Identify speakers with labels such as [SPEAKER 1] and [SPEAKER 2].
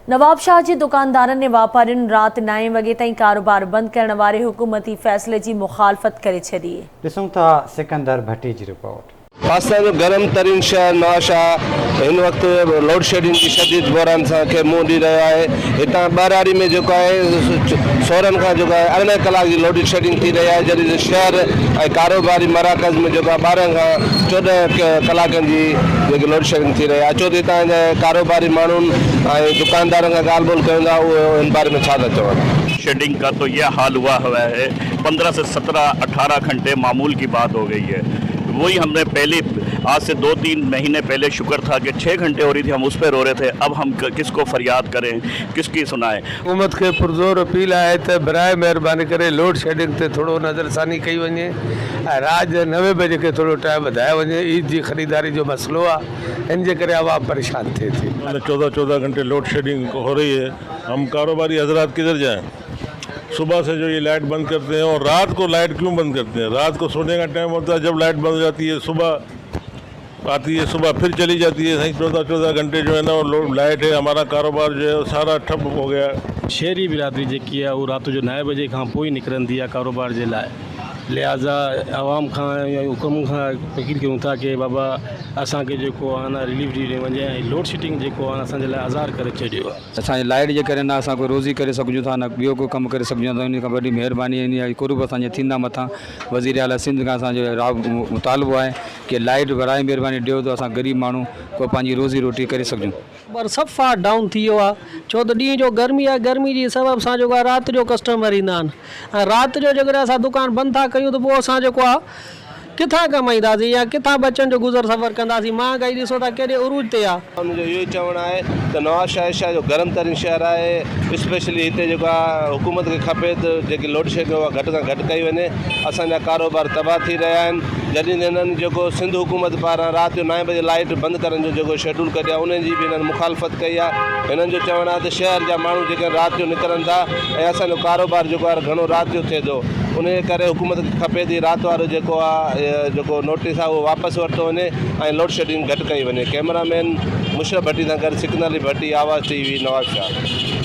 [SPEAKER 1] नवाबशाह जी दुकानदारनि ने वापारियुनि रात 9 वगे ताईं कारोबार बंद करण वारे हुकूमती फ़ैसिले जी मुखालफ़त करे छॾी।
[SPEAKER 2] ॾिसूं था सिकंदर भट्टी जी रिपोर्ट।
[SPEAKER 3] पाकिस्तान जो गर्म तरीन शहर नवाबशाह इन वक्त लोड शेडिंग की शदीद बहरान के मुंह ॾी रहियो आहे। हितां ॿाराड़ी में जेको आहे सोरहनि खां जेको आहे 18 कलाक जी लोड शेडिंग थी रही है, जॾहिं शहर ऐं कारोबारी मराकज़ में जेको आहे 12 खां 14 कलाकनि जी जेकी लोड शेडिंग थी रही आहे। अचो त हितां जा कारोबारी माण्हुनि ऐं दुकानदारनि खां ॻाल्हि ॿोल कयूं था, उहे इन बारे में छा था चवनि।
[SPEAKER 4] शेडिंग का तो यह हाल हुआ है, 15 से 17-18 घंटे मामूल की बात हो गई है। वही हमने पहले आज से 2-3 महीने पहले शुक्र था कि 6 घंटे हो रही थी, हम उस पर रो रहे थे। अब हम किसको फरियाद करें, किसकी सुनाएं।
[SPEAKER 5] हुकूमत के पुरज़ोर अपील है तो बराए मेहरबानी करे लोड शेडिंग ते थोड़ो नज़रसानी कई वञे। रात 9 बजे के थोड़ो टाइम वधायो वञे। ईद जी ख़रीदारी जो मसलो आहे, इन जे करे आवाम परेशान थिए थी।
[SPEAKER 6] 14 घंटे लोड शेडिंग हो रही है। हम कारोबारी हजरात किधर जाएं? सुबह से जो ये लाइट बंद करते हैं, और रात को लाइट क्यों बंद करते हैं? रात को सोने का टाइम होता है, जब लाइट बंद हो जाती है, सुबह आती है, सुबह फिर चली जाती है। 14 घंटे जो है ना वो लाइट है, हमारा कारोबार जो है वो सारा ठप हो गया।
[SPEAKER 7] शहरी बिरादरी जेकी आहे उहो राति जो 9 बजे खां पोइ निकिरंदी आहे कारोबार जे लाइ। लिहाज़ा आवाम खां या हुकुम खां अपील कयूं था कि बाबा असांखे जेको आहे न रिलीफ ॾिनी वञे ऐं लोड शेडिंग जेको आहे असांजे लाइ आज़ार करे छॾियो आहे।
[SPEAKER 8] असांजी लाइट जे करे न असां कोई रोज़ी करे सघूं था, न ॿियो कोई कमु करे सघूं था। इन खां वॾी महिरबानी इन आहे कुर्ब असांजे थींदा मथां। वज़ीर आला सिंध खां असांजो मुतालबो आहे कि लाइट बराए महिरबानी ॾियो त असां ग़रीब माण्हू को पंहिंजी रोज़ी रोटी करे सघूं।
[SPEAKER 9] पर सफ़ा डाउन थी वियो आहे, छो त ॾींहं जो गर्मी आहे, गर्मी जी सबबु सां जेको आहे राति जो कस्टमर ईंदा आहिनि ऐं राति जो जेकॾहिं असां दुकानु बंदि था कयूं त पोइ असां जेको आहे किथां कमाईंदासीं या किथां बचनि जो गुज़र सफ़र कंदासीं। महांगाई ॾिसो था केॾे उरूज ते आहे।
[SPEAKER 3] उनजो इहो ई चवणु आहे त नवाबशाह शहर जो गरम तरीन शहर आहे। स्पेशली हिते जेको आहे हुकूमत खे खपे त जेकी लोड शेडिंग आहे घटि खां घटि कई वञे। असांजा कारोबार तबाह थी रहिया आहिनि। जॾहिं हिननि जेको सिंध हुकूमत पारां राति जो 9 बजे लाइट बंदि करण जो जेको शेड्यूल कढियो आहे, उन जी बि हिननि मुखालफ़त कई आहे। हिननि जो चवणु आहे त शहर जा माण्हू जेके राति जो निकिरनि था ऐं असांजो कारोबार जेको आहे घणो राति जो थिए थो, उन जे करे हुकूमत खे खपे थी राति वारो जेको आहे जेको नोटिस आहे उहो वापसि वरितो वञे ऐं लोड शेडिंग घटि कई वञे। कैमरामैन मुशरफ भट्टी सां गॾु सिकंदर अली भट्टी, आवाज़ TV, नवाबशाह।